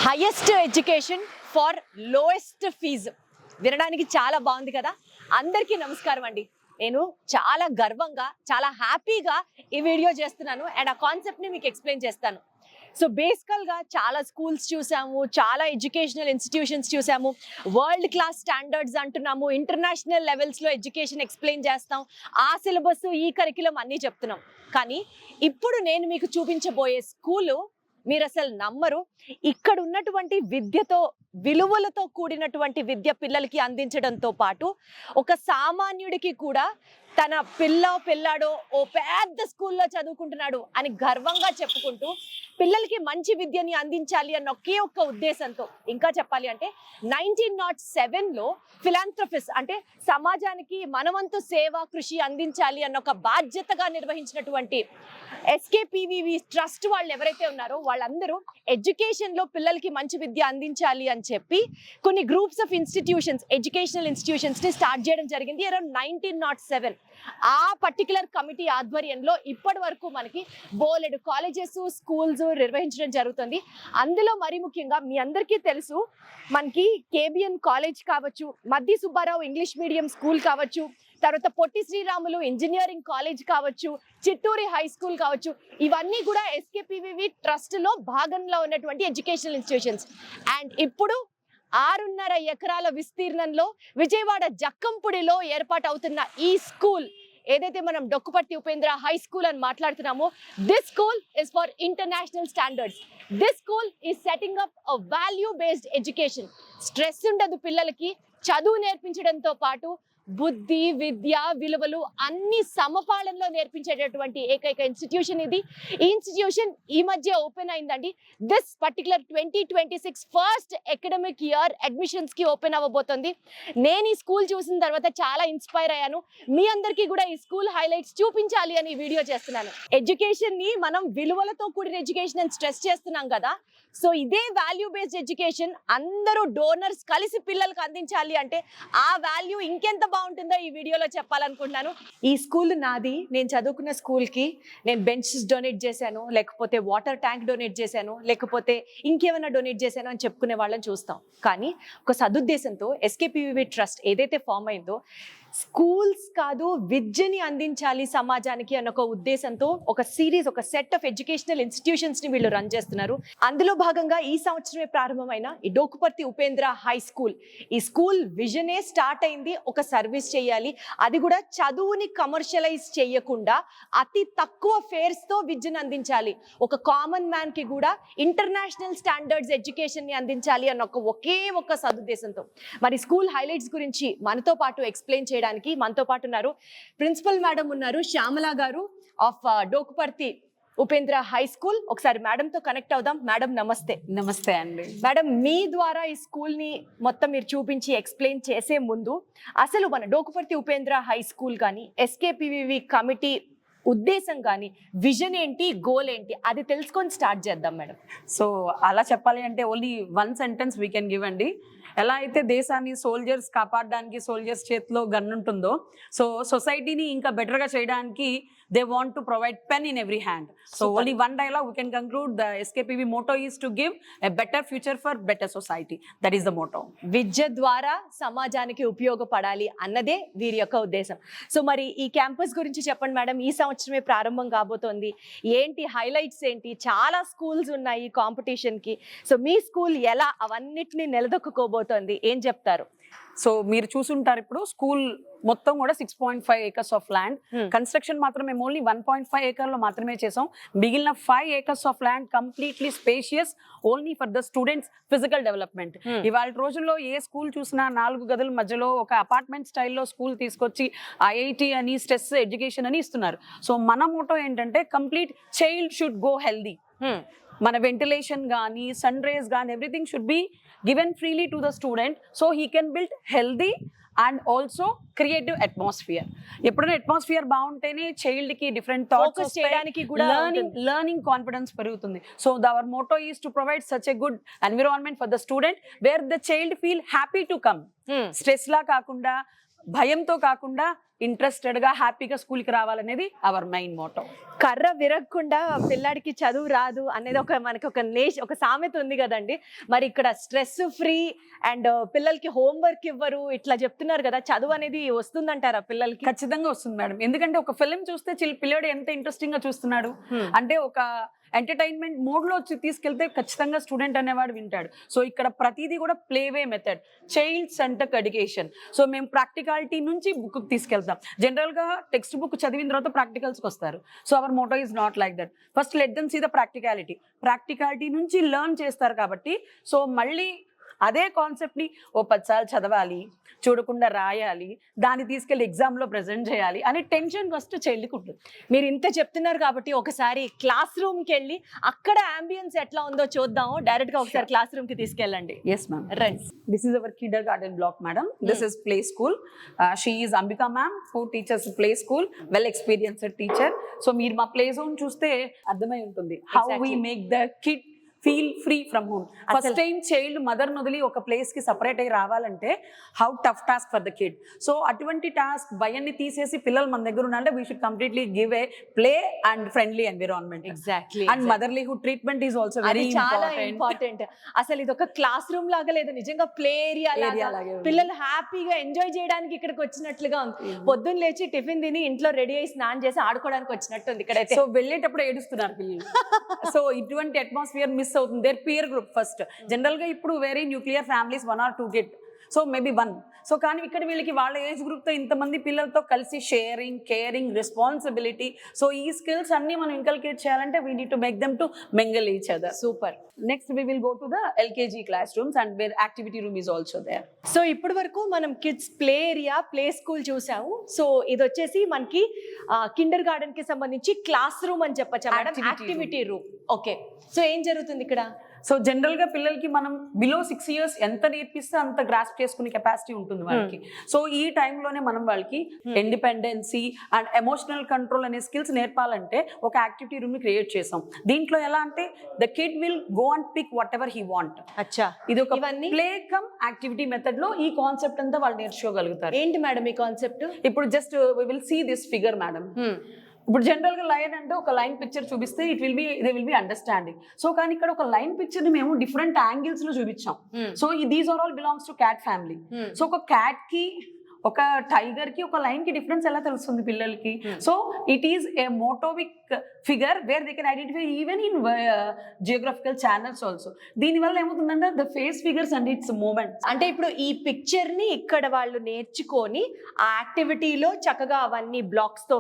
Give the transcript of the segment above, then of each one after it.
Highest education for lowest fee వినడానికి చాలా బాగుంది కదా. అందరికీ నమస్కారం అండి. నేను చాలా గర్వంగా చాలా హ్యాపీగా ఈ వీడియో చేస్తున్నాను అండ్ ఆ కాన్సెప్ట్ని మీకు ఎక్స్ప్లెయిన్ చేస్తాను. సో బేసికల్గా చాలా స్కూల్స్ చూసాము, చాలా ఎడ్యుకేషనల్ ఇన్స్టిట్యూషన్స్ చూసాము, వరల్డ్ క్లాస్ స్టాండర్డ్స్ అంటున్నాము, ఇంటర్నేషనల్ లెవెల్స్లో ఎడ్యుకేషన్ ఎక్స్ప్లెయిన్ చేస్తాం, ఆ సిలబస్ ఈ కరిక్యులం అన్నీ చెప్తున్నాం. కానీ ఇప్పుడు నేను మీకు చూపించబోయే స్కూలు మీరు అసలు నమ్మరు. ఇక్కడ ఉన్నటువంటి విద్యతో, విలువలతో కూడినటువంటి విద్య పిల్లలకి అందించడంతో పాటు ఒక సామాన్యుడికి కూడా తన పిల్లాడో ఓ పెద్ద స్కూల్లో చదువుకుంటున్నాడు అని గర్వంగా చెప్పుకుంటూ పిల్లలకి మంచి విద్యని అందించాలి అన్న ఒకే ఒక్క ఉద్దేశంతో, ఇంకా చెప్పాలి అంటే 1907లో ఫిలాంథ్రఫిస్ట్ అంటే సమాజానికి మనవంతు సేవా కృషి అందించాలి అన్న ఒక బాధ్యతగా నిర్వహించినటువంటి ఎస్కేపీవీవి ట్రస్ట్ వాళ్ళు ఎవరైతే ఉన్నారో వాళ్ళందరూ ఎడ్యుకేషన్లో పిల్లలకి మంచి విద్య అందించాలి అని చెప్పి కొన్ని గ్రూప్స్ ఆఫ్ ఇన్స్టిట్యూషన్స్, ఎడ్యుకేషనల్ ఇన్స్టిట్యూషన్స్ని స్టార్ట్ చేయడం జరిగింది అరౌండ్ 1907. ఆ పర్టికులర్ కమిటీ ఆధ్వర్యంలో ఇప్పటి వరకు మనకి బోలెడు కాలేజెస్, స్కూల్స్ నిర్వహించడం జరుగుతుంది. అందులో మరి ముఖ్యంగా మీ అందరికీ తెలుసు, మనకి కేబిఎన్ కాలేజ్ కావచ్చు, మద్ది సుబ్బారావు ఇంగ్లీష్ మీడియం స్కూల్ కావచ్చు, తర్వాత పొట్టి శ్రీరాములు ఇంజనీరింగ్ కాలేజ్ కావచ్చు, చిట్టూరి హై స్కూల్ కావచ్చు, ఇవన్నీ కూడా ఎస్కేపీవీవి ట్రస్ట్లో భాగంలో ఉన్నటువంటి ఎడ్యుకేషనల్ ఇన్స్టిట్యూషన్స్. అండ్ ఇప్పుడు 6.5 ఎకరాల విస్తీర్ణంలో విజయవాడ జక్కంపుడిలో ఏర్పాటు అవుతున్న ఈ స్కూల్ ఏదైతే మనం డొక్కుపర్తి ఉపేంద్ర హై స్కూల్ అని మాట్లాడుతున్నామో, this school is for international standards. This school is setting up a value based education. Stress ఉండదు పిల్లలకి, చదువు నేర్పించడంతో పాటు బుద్ధి, విద్య, విలువలు అన్ని సమపాలనలో నేర్పించేటటువంటి ఏకైక ఇన్స్టిట్యూషన్ ఇది. ఈ ఇన్స్టిట్యూషన్ ఈ మధ్య ఓపెన్ అయిందండి. This particular 2026 first academic year admissions కి ఓపెన్ అవ్వబోతుంది. నేను ఈ స్కూల్ చూసిన తర్వాత చాలా ఇన్స్పైర్ అయ్యాను. మీ అందరికీ కూడా ఈ స్కూల్ హైలైట్స్ చూపించాలి అని వీడియో చేస్తున్నాను. ఎడ్యుకేషన్ ని మనం విలువలతో కూడిన ఎడ్యుకేషన్ అని స్ట్రెస్ చేస్తున్నాం కదా. సో ఇదే వాల్యూ బేస్డ్ ఎడ్యుకేషన్ అందరూ డోనర్స్ కలిసి పిల్లలకు అందించాలి అంటే ఆ వాల్యూ ఇంకెంత బాగుంటుందో ఈ వీడియోలో చెప్పాలనుకుంటున్నాను. ఈ స్కూల్ నాది. నేను చదువుకున్న స్కూల్కి నేను బెంచెస్ డొనేట్ చేశాను, లేకపోతే వాటర్ ట్యాంక్ డొనేట్ చేశాను, లేకపోతే ఇంకేమైనా డొనేట్ చేశాను అని చెప్పుకునే వాళ్ళని చూస్తాం. కానీ ఒక సదుద్దేశంతో ఎస్కేపీవీవి ట్రస్ట్ ఏదైతే ఫామ్ అయిందో, స్కూల్స్ కాదు విద్యని అందించాలి సమాజానికి అన్న ఒక ఉద్దేశంతో ఒక సిరీస్, ఒక సెట్ ఆఫ్ ఎడ్యుకేషనల్ ఇన్స్టిట్యూషన్స్ ని వీళ్ళు రన్ చేస్తున్నారు. అందులో భాగంగా ఈ సంవత్సరమే ప్రారంభమైన ఈ డొక్కుపర్తి ఉపేంద్ర హై స్కూల్, ఈ స్కూల్ విజనే స్టార్ట్ అయింది ఒక సర్వీస్ చేయాలి, అది కూడా చదువుని కమర్షియలైజ్ చేయకుండా అతి తక్కువ ఫేర్స్ తో విద్యను అందించాలి, ఒక కామన్ మ్యాన్ కి కూడా ఇంటర్నేషనల్ స్టాండర్డ్స్ ఎడ్యుకేషన్ ని అందించాలి అన్న ఒకే ఒక సదుద్దేశంతో. మరి స్కూల్ హైలైట్స్ గురించి మనతో పాటు ఎక్స్ప్లెయిన్ చేయడానికి మనతో పాటు ఉన్నారు ప్రిన్సిపల్ మేడం ఉన్నారు, శ్యామల గారు ఆఫ్ డొక్కుపర్తి ఉపేంద్ర హై స్కూల్. ఒకసారి మేడం తో కనెక్ట్ అవుదాం. మేడం నమస్తే. నమస్తే అండి. మేడం, మీ ద్వారా ఈ స్కూల్ ని మొత్తం మీరు చూపించి ఎక్స్ప్లెయిన్ చేసే ముందు అసలు మన డొక్కుపర్తి ఉపేంద్ర హై స్కూల్ కానీ ఎస్కేపీవీవి కమిటీ ఉద్దేశం కానీ విజన్ ఏంటి, గోల్ ఏంటి, అది తెలుసుకొని స్టార్ట్ చేద్దాం మేడం. సో అలా చెప్పాలి అంటే only one sentence we can give అండి. ఎలా అయితే దేశాన్ని సోల్జర్స్ కాపాడడానికి సోల్జర్స్ చేతిలో గన్ ఉంటుందో, సో సొసైటీని ఇంకా బెటర్గా చేయడానికి they want to provide pen in every hand. So only one dialogue we can conclude. The SKPV motto is to give a better future for better society. That is the motto. విద్య ద్వారా సమాజానికి ఉపయోగపడాలి అన్నదే వీరి యొక్క ఉద్దేశం. So మరి ఈ క్యాంపస్ గురించి చెప్పండి మేడం. ఈ సంవత్సరమే ప్రారంభం కాబోతోంది, ఏంటి హైలైట్స్ ఏంటి? చాలా స్కూల్స్ ఉన్నాయి కాంపిటీషన్కి. సో మీ స్కూల్ ఎలా అవన్నిటిని నిలదొక్కుకోబోతోంది, ఏం చెప్తారు? సో మీరు చూసుంటారు, ఇప్పుడు స్కూల్ మొత్తం కూడా 6.5 acres ఆఫ్ ల్యాండ్. కన్స్ట్రక్షన్ మాత్రం మేము ఓన్లీ 1.5 acre లో మాత్రమే చేసాం. మిగిలిన 5 acres of land completely spacious, only for the students physical development. ఇవాళ రోజుల్లో ఏ స్కూల్ చూసినా 4 గదుల మధ్యలో ఒక అపార్ట్మెంట్ స్టైల్లో స్కూల్ తీసుకొచ్చి ఐఐటి అని, స్ట్రెస్ ఎడ్యుకేషన్ అని ఇస్తున్నారు. సో మన మోటో ఏంటంటే complete child should go healthy. మన వెంటిలేషన్ కానీ, సన్ రేస్ కానీ, everything should be given freely to the student so he can build healthy and also creative atmosphere. ఎప్పుడైనా అట్మాస్ఫియర్ బాగుంటేనే చైల్డ్ కి డిఫరెంట్ థాట్స్ చేయడానికి కూడా లర్నింగ్ కాన్ఫిడెన్స్ పెరుగుతుంది. So our motto is to provide such a good environment for the student where the child feel happy to come. Stress లా కాకుండా, భయంతో కాకుండా ఇంట్రెస్టెడ్ గా హ్యాపీగా స్కూల్ కి రావాలనేది అవర్ మెయిన్ మోటో. కర్ర విరగకుండా పిల్లాడికి చదువు రాదు అనేది మనకి ఒక సామెత ఉంది కదండి. మరి ఇక్కడ స్ట్రెస్ ఫ్రీ అండ్ పిల్లలకి హోంవర్క్ ఇవ్వరు ఇట్లా చెప్తున్నారు కదా, చదువు అనేది వస్తుందంటారా పిల్లలకి? ఖచ్చితంగా వస్తుంది మేడం. ఎందుకంటే ఒక ఫిల్మ్ చూస్తే పిల్లాడు ఎంత ఇంట్రెస్టింగ్ గా చూస్తున్నాడు అంటే ఒక ఎంటర్టైన్మెంట్ మోడ్ లో తీసుకెళ్తే ఖచ్చితంగా స్టూడెంట్ అనేవాడు వింటాడు. సో ఇక్కడ ప్రతిదీ కూడా play way method, child centre education. So మేము ప్రాక్టికాలిటీ నుంచి బుక్ తీసుకెళ్తాం. జనరల్ గా టెక్స్ట్ బుక్ చదివిన తర్వాత ప్రాక్టికల్స్కి వస్తారు. So our motto is not like that. First let them see the practicality నుంచి లెర్న్ చేస్తారు కాబట్టి సో మళ్ళీ అదే కాన్సెప్ట్ ని 10 సార్లు చదవాలి, చూడకుండా రాయాలి, దాన్ని తీసుకెళ్లి ఎగ్జామ్ లో ప్రెజెంట్ చేయాలి అనే టెన్షన్ ఫస్ట్ చైల్డ్కి ఉంటుంది. మీరు ఇంత చెప్తున్నారు కాబట్టి ఒకసారి క్లాస్ రూమ్ కి వెళ్ళి అక్కడ అంబియన్స్ ఎట్లా ఉందో చూద్దాం. డైరెక్ట్ గా ఒకసారి క్లాస్ రూమ్ కి తీసుకెళ్ళండి. Yes ma'am. Right. This is our kindergarten block, madam. This is play school. She is Ambika ma'am, who teaches play school, well experienced teacher. So meer ma play zone chuste ardhamai untundi how we make the kid feel free from home. First time child mother nodili oka place ki separate ayi ravalante how tough task for the kid. So atvanti task bayanni teesesi pillalu man దగ్గర ఉండాలంటే we should completely give a play and friendly environment. Exactly. And motherlyhood treatment is also very చాలా important. Important. అసలు ఇది ఒక class room లాగా లేదు, నిజంగా play area లాగా పిల్లలు హ్యాపీగా ఎంజాయ్ చేయడానికి ఇక్కడికి వచ్చినట్లుగా ఉంది. పొద్దున్న లేచి టిఫిన్ తిని ఇంట్లో రెడీ అయ్యి స్నానం చేసి ఆడుకోవడానికి వచ్చినట్టు ఉంది ఇక్కడైతే. సో వెళ్ళేటప్పుడు ఏడుస్తున్నారు పిల్లలు. సో ఇటువంటి అట్మాస్ఫియర్ మిస్ అవుతుంది. There peer group first. General గా ఇప్పుడు very nuclear families 1 or 2 kid, so maybe 1. So కానీ ఇక్కడ వీళ్ళకి వాళ్ళ ఏజ్ గ్రూప్ తో ఇంతమంది పిల్లలతో కలిసి షేరింగ్, కేరింగ్, రెస్పాన్సిబిలిటీ, సో ఈ స్కిల్స్ అన్ని మనం ఇంకల్కేట్ చేయాలంటే we need to make them to mingle each other. Super. Next we will go to the LKG classrooms and where activity room is also there. So ఇప్పటి వరకు మనం kids play area, play school చూసాము. So ఇది వచ్చేసి మనకి Kinder garden కి సంబంధించి class room అని చెప్పచ్చా madam? Activity room. Okay. So ఏం జరుగుతుంది ఇక్కడ? సో జనరల్ గా పిల్లలకి మనం బిలో 6 years ఎంత నేర్పిస్తే అంత గ్రాస్ప్ చేసుకునే కెపాసిటీ ఉంటుంది వాళ్ళకి. సో ఈ టైంలోనే మనం వాళ్ళకి ఇండిపెండెన్సీ అండ్ ఎమోషనల్ కంట్రోల్ అనే స్కిల్స్ నేర్పాలంటే ఒక యాక్టివిటీ రూమ్ ని క్రియేట్ చేసాం. దీంట్లో ఎలా అంటే the kid will go and pick whatever he want. అచ్చా. ఇది ఒక ప్లే కమ్ యాక్టివిటీ మెథడ్ లో ఈ కాన్సెప్ట్ అంతా వాళ్ళు నేర్చుకోగలుగుతారు. ఏంటి మేడం ఈ కాన్సెప్ట్? ఇప్పుడు just we will see this figure madam. ఇప్పుడు జనరల్ గా లైన్ అంటే ఒక లైన్ పిక్చర్ చూపిస్తే they will be understanding. So కానీ ఇక్కడ ఒక లైన్ పిక్చర్ ని మేము డిఫరెంట్ యాంగిల్స్ లో చూపించాం. So these are all belongs to cat family. So ఒక క్యాట్ కి, ఒక టైగర్ కి, ఒక లైన్ కి డిఫరెన్స్ ఎలా తెలుస్తుంది పిల్లలకి? So it is a motoric figure where they can identify even in geographical channels also. దీని వల్ల ఏమవుతుందంటే the face figures and its movements. అంటే ఇప్పుడు ఈ పిక్చర్ ని ఇక్కడ వాళ్ళు నేర్చుకొని ఆ యాక్టివిటీలో చక్కగా అవన్నీ బ్లాక్స్ తో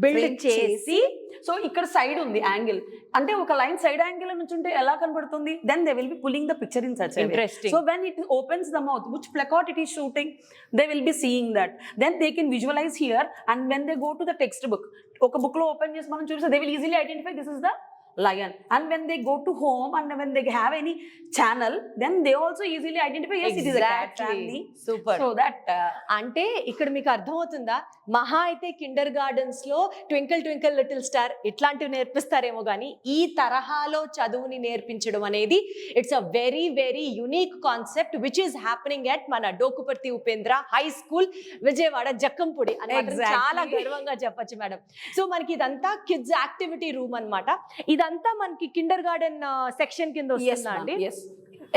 బిల్డ్ చేసి, సో ఇక్కడ సైడ్ ఉంది యాంగిల్, అంటే ఒక లైన్ సైడ్ యాంగిల్ నుంచి ఉంటే ఎలా కనబడుతుంది? Then they will be pulling the picture in such interesting. So when it opens the mouth which placard it is shooting, they will be seeing that. Then they can visualize here, and when they go to the textbook, ఒక book లో open చేసి మనం చూస్తే they will easily identify this is the lion. And when they go to home and when they have any channel, then they also easily identify, yes, it is a cat family. Super. So that అంటే ఇక్కడ మీకు అర్థమవుతుందా? మహా అయితే Kinder gardens లో twinkle twinkle little star ఇట్లాంటివి నేర్పిస్తారేమో కానీ ఈ తరహాలో చదువుని నేర్పించడం అనేది it's a very very unique concept which is happening at మన డోకుపర్తి ఉపేంద్ర హై స్కూల్, విజయవాడ, జక్కంపూడి అని చాలా గర్వంగా చెప్పొచ్చు మేడం. సో మనకి ఇదంతా కిడ్స్ యాక్టివిటీ రూమ్ అన్నమాట. ఇదంతా మనకి కిండర్ గార్డెన్ సెక్షన్ కింద వస్తుందా అండి? Yes.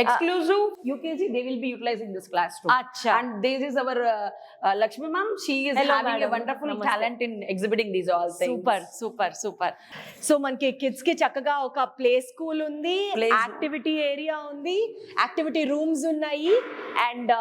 Exclusive UKG, they will be utilizing this classroom. Acha. And this is our Lakshmi ma'am. She is Hello, having madam. a wonderful Namaste. talent in exhibiting these all things. Super super super. So మనకి kids కి చక్కగా ఒక play school ఉంది, activity area ఉంది, activity rooms ఉన్నాయి, and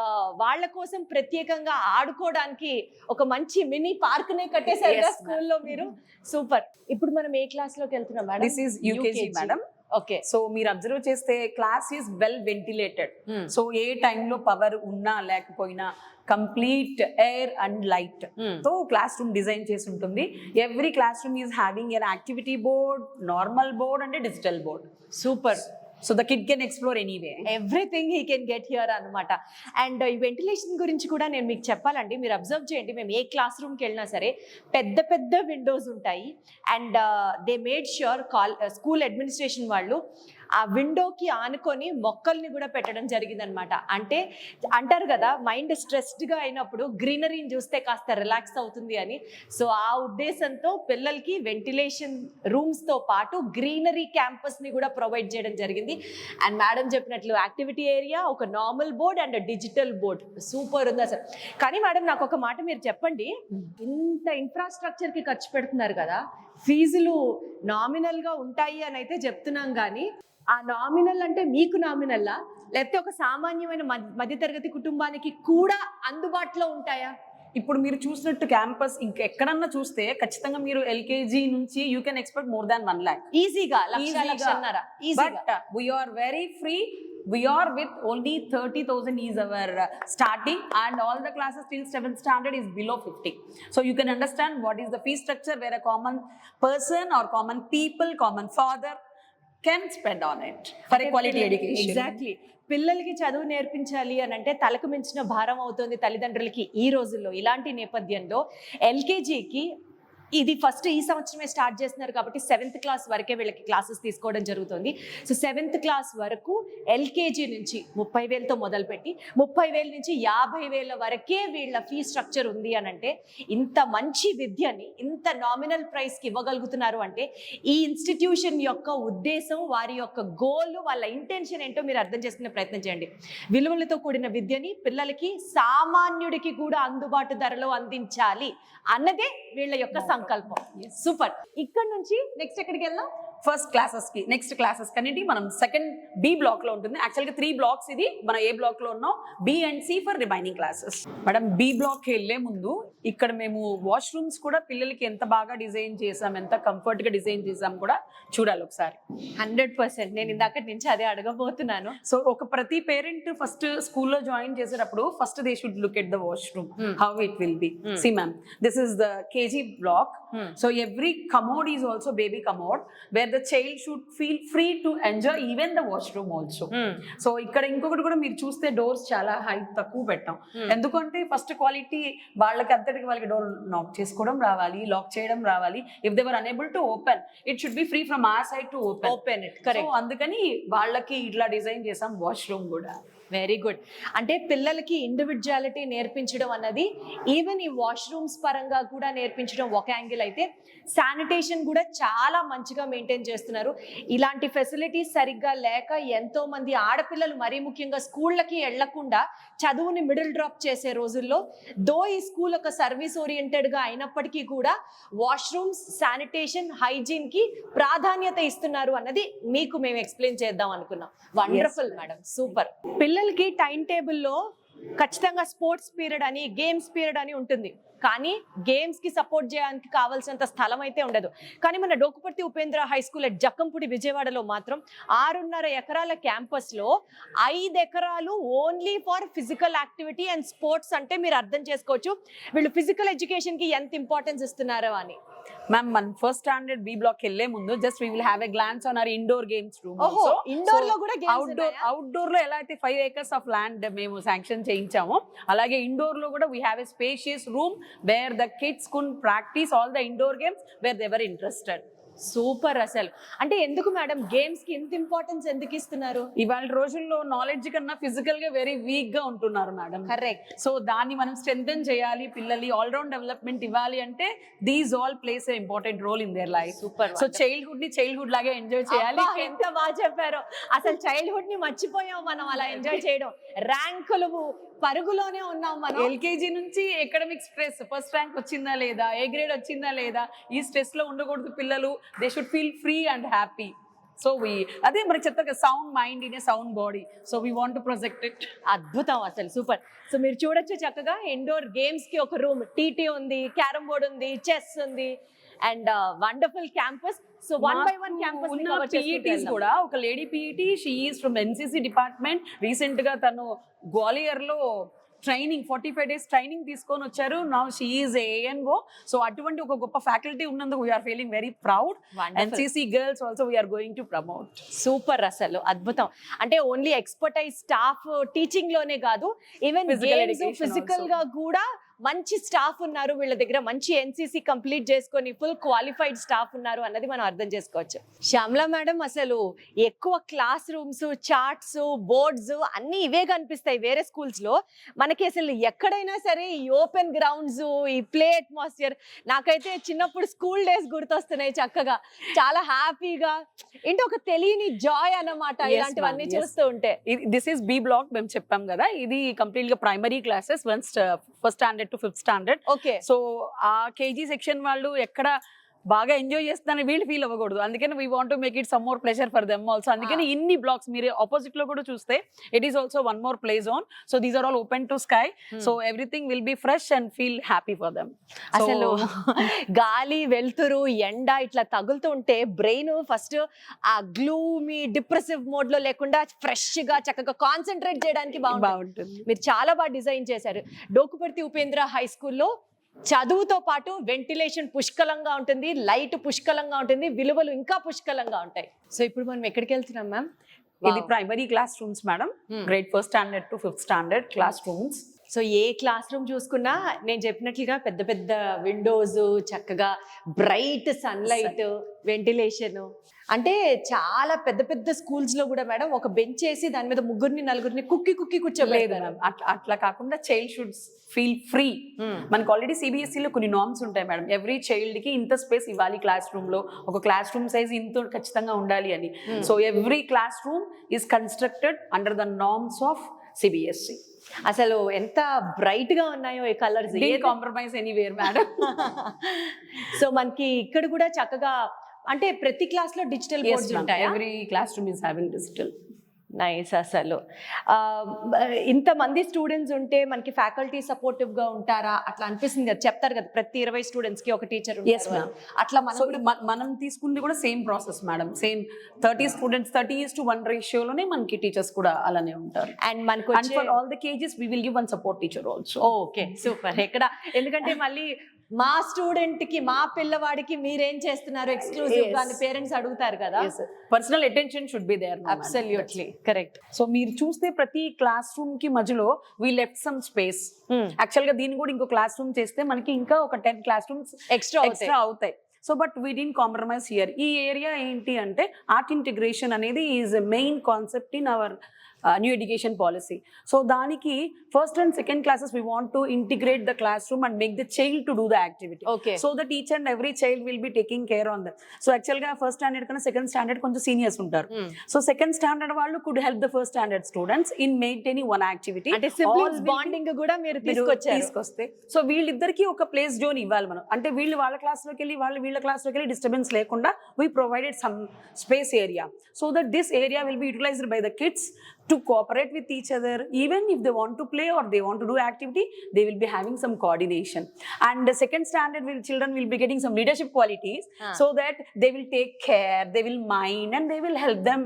వాళ్ళ కోసం ప్రత్యేకంగా ఆడుకోవడానికి ఒక మంచి మినీ పార్క్ నే కట్టేశారు Yes, స్కూల్లో మీరు. సూపర్. ఇప్పుడు మనం ఏ క్లాస్ లోకి వెళ్తున్నాం madam? This is UKG, madam. Okay. So మీరు అబ్జర్వ్ చేస్తే class is well ventilated. So ఏ టైంలో పవర్ ఉన్నా లేకపోయినా కంప్లీట్ ఎయిర్ అండ్ లైట్ తో క్లాస్ రూమ్ డిజైన్ చేసి ఉంటుంది. Every class room is having an activity board, normal board and digital board. Super. So the kid can explore anyway. Everything he can get here అనమాట. And ఈ ventilation గురించి కూడా నేను మీకు చెప్పాలండి. మీరు అబ్జర్వ్ చేయండి, మేము ఏ క్లాస్ రూమ్కి వెళ్ళినా సరే పెద్ద పెద్ద విండోస్ ఉంటాయి. And they made sure school administration వాళ్ళు ఆ విండోకి ఆనుకొని మొక్కల్ని కూడా పెట్టడం జరిగిందనమాట. అంటే అంటారు కదా, మైండ్ స్ట్రెస్డ్గా అయినప్పుడు గ్రీనరీని చూస్తే కాస్త రిలాక్స్ అవుతుంది అని. సో ఆ ఉద్దేశంతో పిల్లలకి వెంటిలేషన్ రూమ్స్తో పాటు గ్రీనరీ క్యాంపస్ని కూడా ప్రొవైడ్ చేయడం జరిగింది. అండ్ మేడం చెప్పినట్లు యాక్టివిటీ ఏరియా, ఒక normal board and digital board, super ఉంది అసలు. కానీ మేడం నాకు ఒక మాట మీరు చెప్పండి, ఇంత ఇన్ఫ్రాస్ట్రక్చర్కి ఖర్చు పెడుతున్నారు కదా, ఫీజులు నామినల్గా ఉంటాయి అని అయితే చెప్తున్నాం, కానీ ఆ నామినల్ అంటే మీకు నామినల్లా, లేకపోతే ఒక సామాన్యమైన మధ్యతరగతి కుటుంబానికి కూడా అందుబాటులో ఉంటాయా? ఇప్పుడు మీరు చూసినట్టు క్యాంపస్ ఇంకెక్కడన్నా చూస్తే ఖచ్చితంగా మీరు ఎల్కేజీ నుంచి you can expect more than 1 lakh ఈజీగా, లక్షన్నర ఈజీగా. But we are very free. We are with only 30,000 is our starting, and all the classes till 7th standard is below 50. So you can understand what is the fee structure where a common person or common people, common father can spend on it for a quality education. Exactly. పిల్లలకి చదువు నేర్పించాలి అని అంటే తలకు మించిన భారం అవుతుంది తల్లిదండ్రులకి ఈ రోజుల్లో. ఇలాంటి నేపథ్యంలో ఎల్కేజీకి ఇది ఫస్ట్ ఈ సంవత్సరమే స్టార్ట్ చేస్తున్నారు కాబట్టి 7th క్లాస్ వరకే వీళ్ళకి క్లాసెస్ తీసుకోవడం జరుగుతుంది. సో 7th క్లాస్ వరకు ఎల్కేజీ నుంచి 30,000తో మొదలుపెట్టి 30,000 నుంచి 50,000 వరకే వీళ్ళ ఫీ స్ట్రక్చర్ ఉంది అని అంటే, ఇంత మంచి విద్యని ఇంత నామినల్ ప్రైస్కి ఇవ్వగలుగుతున్నారు అంటే ఈ ఇన్స్టిట్యూషన్ యొక్క ఉద్దేశం, వారి యొక్క గోల్, వాళ్ళ ఇంటెన్షన్ ఏంటో మీరు అర్థం చేసుకునే ప్రయత్నం చేయండి. విలువలతో కూడిన విద్యని పిల్లలకి సామాన్యుడికి కూడా అందుబాటు ధరలో అందించాలి అన్నదే వీళ్ళ యొక్క సంకల్పం. సూపర్. ఇక్కడ నుంచి నెక్స్ట్ ఎక్కడికి వెళ్దాం? ఫస్ట్ క్లాసెస్ కి, నెక్స్ట్ క్లాసెస్ కనేది మనం సెకండ్ బి బ్లాక్ లో ఉంటుంది. యాక్చువల్గా 3 బ్లాక్స్ ఇది. మనం ఏ బ్లాక్ లో ఉన్నాం, B and C for remaining classes. Madam B block వెళ్లే ముందు ఇక్కడ మేము వాష్రూమ్స్ కూడా పిల్లలకి ఎంత బాగా డిజైన్ చేసాం, ఎంత కంఫర్ట్ గా డిజైన్ చేసాం కూడా చూడాలి ఒకసారి. 100%. నేను ఇందాక నుంచి అదే అడగబోతున్నాను. సో ఒక ప్రతి పేరెంట్ ఫస్ట్ స్కూల్లో జాయిన్ చేసేటప్పుడు first they should look at the washroom, how it will be. See ma'am, this is the KG block. So every commode is also baby commode where the child should feel free to enjoy even the washroom also. So ఇక్కడ ఇంకొకటి కూడా మీరు చూస్తే doors చాలా height తక్కువ పెట్టాం. ఎందుకంటే first quality వాళ్ళకి అంతటికి వాళ్ళకి డోర్ నాక్ చేసుకోవడం రావాలి, లాక్ చేయడం రావాలి. If they were unable to open, it should be free from our side to open it. Correct. So అందుకని వాళ్ళకి ఇట్లా డిజైన్ చేసాం వాష్రూమ్ కూడా. Very good. అంటే పిల్లలకి ఇండివిజువాలిటీ నేర్పించడం అన్నది ఈవెన్ ఈ వాష్రూమ్స్ పరంగా కూడా నేర్పించడం ఒక యాంగిల్ అయితే, శానిటేషన్ కూడా చాలా మంచిగా మెయింటైన్ చేస్తున్నారు. ఇలాంటి ఫెసిలిటీస్ సరిగ్గా లేక ఎంతో మంది ఆడపిల్లలు మరీ ముఖ్యంగా స్కూళ్ళకి వెళ్లకుండా చదువుని మిడిల్ డ్రాప్ చేసే రోజుల్లో దో ఈ స్కూల్ ఒక సర్వీస్ ఓరియంటెడ్గా అయినప్పటికీ కూడా వాష్రూమ్స్, శానిటేషన్, హైజీన్ కి ప్రాధాన్యత ఇస్తున్నారు అన్నది మీకు మేము ఎక్స్ప్లెయిన్ చేద్దాం అనుకున్నాం. Wonderful madam, super. పిల్లలకి టైం టేబుల్లో ఖచ్చితంగా స్పోర్ట్స్ పీరియడ్ అని, గేమ్స్ పీరియడ్ అని ఉంటుంది. కానీ గేమ్స్ కి సపోర్ట్ చేయడానికి కావాల్సినంత స్థలం అయితే ఉండదు. కానీ మన Dokuparthi Upendra high school at Jakkampudi విజయవాడలో మాత్రం 6.5 ఎకరాల క్యాంపస్ లో 5 ఎకరాలు only for physical activity and sports. అంటే మీరు అర్థం చేసుకోవచ్చు వీళ్ళు ఫిజికల్ ఎడ్యుకేషన్ కి ఎంత ఇంపార్టెన్స్ ఇస్తున్నారో అని. మ్యామ్ మన ఫస్ట్ స్టాండర్డ్ బి బ్లాక్ వెళ్లే ముందు just we will have a glance on our indoor games room. Indoor లో కూడా అవుట్డోర్ లో ఎలా అయితే 5 acres ఆఫ్ ల్యాండ్ మేము శాంక్షన్ చేయించామో, అలాగే ఇండోర్ లో కూడా we have a spacious room where the kids could practice all the indoor games where they were interested. Super. అసలు అంటే ఎందుకు మేడం గేమ్స్ కి ఇంత ఇంపార్టెన్స్ ఎందుకు ఇస్తున్నారు? ఇవాళ రోజుల్లో నాలెడ్జ్ కన్నా ఫిజికల్ గా వెరీ వీక్ గా ఉంటున్నారు మేడం. కరెక్ట్. సో దాన్ని మనం స్ట్రెంథెన్ చేయాలి, పిల్లలు ఆల్రౌండ్ డెవలప్మెంట్ ఇవ్వాలి అంటే these all plays a important role in their life. Super. So childhood ని చైల్డ్హుడ్ లాగే ఎంజాయ్ చేయాలి. ఎంత బాగా చెప్పారో. అసలు చైల్డ్హుడ్ ని మర్చిపోయాం మనం అలా ఎంజాయ్ చేయడం. ర్యాంకులు పరుగులోనే ఉన్నాం మనం. ఎల్కేజీ నుంచి ఎకడమిక్ స్ట్రెస్, ఫస్ట్ ర్యాంక్ వచ్చిందా లేదా, ఏ గ్రేడ్ వచ్చిందా లేదా, ఈ స్ట్రెస్ లో ఉండకూడదు పిల్లలు. They should feel free and happy. So అదే మనకి చెప్తారు sound mind in a sound body. So we want to project it. అద్భుతం అసలు, సూపర్. సో మీరు చూడొచ్చు చక్కగా ఇండోర్ గేమ్స్ కి ఒక రూమ్, టీటీ ఉంది, క్యారమ్ బోర్డ్ ఉంది, చెస్ ఉంది, and wonderful campus. So 1 by 1 campus PETs కూడా ఒక lady PET, she is from NCC department. Recent గా తను గ్వాలియర్ లో ట్రైనింగ్ 45 days ట్రైనింగ్ తీసుకొని వచ్చారు. Now she is ANO. So అటువంటి ఒక గొప్ప ఫ్యాకల్టీ ఉన్నందుకు we are feeling very proud. NCC girls also we are going to promote. Super, అసలు అద్భుతం. అంటే ఓన్లీ ఎక్స్పర్టైజ్ స్టాఫ్ టీచింగ్ లోనే కాదు, ఈవెన్ ఫిజికల్ గా కూడా మంచి స్టాఫ్ ఉన్నారు వీళ్ళ దగ్గర, మంచి NCC కంప్లీట్ చేసుకొని ఫుల్ క్వాలిఫైడ్ స్టాఫ్ ఉన్నారు అన్నది మనం అర్థం చేసుకోవచ్చు. శ్యామలా మేడం, అసలు ఎక్కువ క్లాస్ రూమ్స్, చార్ట్స్, బోర్డ్స్ అన్ని ఇవే కనిపిస్తాయి వేరే స్కూల్స్ లో. మనకి అసలు ఎక్కడైనా సరే ఈ ఓపెన్ గ్రౌండ్స్, ఈ ప్లే అట్మాస్ఫియర్, నాకైతే చిన్నప్పుడు స్కూల్ డేస్ గుర్తొస్తున్నాయి చక్కగా. చాలా హ్యాపీగా, ఏంటో ఒక తెలియని జాయ్ అన్నమాట ఇలాంటివన్నీ చూస్తూ ఉంటే. దిస్ ఈస్ B block మేము చెప్పాం కదా, ఇది కంప్లీట్ గా primary classes, first standard to 5th standard. Okay. So ఆ KG సెక్షన్ వాళ్ళు ఎక్కడ బాగా ఎంజాయ్ చేస్తానని వీళ్ళు ఫీల్ అవ్వకూడదు, అందుకని we want to make it some more pleasure for them also. అందుకని ఇన్ని బ్లాక్స్ మీరు ఆపోజిట్ లో కూడా చూస్తే it is also one more play zone. So these are all open to sky. So everything will be fresh and feel happy for them. అసలు గాలి, వెలుతురు, ఎండ ఇట్లా తగులుతూ ఉంటే బ్రెయిన్ ఫస్ట్ ఆ గ్లూమీ డిప్రెసివ్ మోడ్ లో లేకుండా ఫ్రెష్ గా చక్కగా కాన్సన్ట్రేట్ చేయడానికి బాగుంటుంది. మీరు చాలా బాగా డిజైన్ చేశారు. డోకుపర్తి ఉపేంద్ర హై స్కూల్లో చదువుతో పాటు వెంటిలేషన్ పుష్కలంగా ఉంటుంది, లైట్ పుష్కలంగా ఉంటుంది, విలువలు ఇంకా పుష్కలంగా ఉంటాయి. సో ఇప్పుడు మనం ఎక్కడికి వెళ్తున్నాం మ్యామ్? ఇది primary class rooms madam, grade 1st standard to 5th standard class rooms. So A class room చూసుకున్నా నేను చెప్పినట్లుగా పెద్ద పెద్ద విండోస్, చక్కగా బ్రైట్ సన్లైట్, వెంటిలేషన్. అంటే చాలా పెద్ద పెద్ద స్కూల్స్ లో కూడా మేడం ఒక బెంచ్ వేసి దాని మీద ముగ్గురిని నలుగురిని కుక్కి కూర్చోలేదు. అట్లా కాకుండా చైల్డ్ షుడ్ ఫీల్ ఫ్రీ. మనకు ఆల్రెడీ CBSE లో కొన్ని నార్మ్స్ ఉంటాయి మేడం, ఎవ్రీ చైల్డ్ కి ఇంత స్పేస్ ఇవ్వాలి క్లాస్ రూమ్ లో, ఒక క్లాస్ రూమ్ సైజ్ ఇంత ఖచ్చితంగా ఉండాలి అని. So every class room is constructed under the norms of CBSE. అసలు ఎంత బ్రైట్ గా ఉన్నాయో ఈ colours, compromise anywhere madam. So మనకి ఇక్కడ కూడా చక్కగా, అంటే ప్రతి క్లాస్ లో డిజిటల్ బోర్డ్స్ ఉంటాయి. Every class room is having digital. Nice. అసలు ఇంతమంది స్టూడెంట్స్ ఉంటే మనకి ఫ్యాకల్టీ సపోర్టివ్ గా ఉంటారా అట్లా అనిపిస్తుంది కదా, చెప్తారు కదా ప్రతి 20 స్టూడెంట్స్ కి ఒక టీచర్. అట్లా మనం తీసుకుంది కూడా same process madam, same 30 students 30:1 రేషియోలోనే మనకి టీచర్స్ కూడా అలానే ఉంటారు. అండ్ మనకు for all the KGs we will give one support teacher also. Okay, super. ఎక్కడ, ఎందుకంటే మళ్ళీ మా స్టూడెంట్ కి, మా పిల్లవాడికి మీరేం చేస్తున్నారు ఎక్స్క్లూజివ్ గా అని పేరెంట్స్ అడుగుతారు కదా. Personal attention should be there. Absolutely correct. So మీరు చూస్తే ప్రతి క్లాస్ రూమ్ కి మధ్యలో we left some space. Actual గా దీన్ని కూడా ఇంకో క్లాస్ రూమ్ చేస్తే మనకి ఇంకా ఒక 10 క్లాస్ రూమ్స్ ఎక్స్ట్రా అవుతాయి. So but we didn't compromise here. ఈ ఏరియా ఏంటి అంటే ఆర్ట్ ఇంటిగ్రేషన్ అనేది is main concept in our new education policy. So దానికి 1st and 2nd classes we want to integrate the classroom and make the child to do the activity. Okay. So that each and every child will be taking care on them. So actually ga 1st standard kana 2nd standard konja seniors ఉంటారు. So 2nd standard వాళ్ళు could help the 1st standard students in maintaining one activity. అంటే siblings bonding కూడా మీరు తీసుకొస్తే so వీళ్ళిద్దరికి ఒక place zone ఇవ్వాలి మనం. అంటే వీళ్ళు వాళ్ళ క్లాస్ లోకి వెళ్ళి వాళ్ళు వీళ్ళ క్లాస్ లోకి వెళ్ళి డిస్టర్బెన్స్ లేకుండా we provided some space area so that this area will be utilized by the kids to cooperate with each other. Even if they want to play or they want to do activity, they will be having some coordination. And the 2nd standard children will be getting some leadership qualities so that they will take care, they will mind and they will help them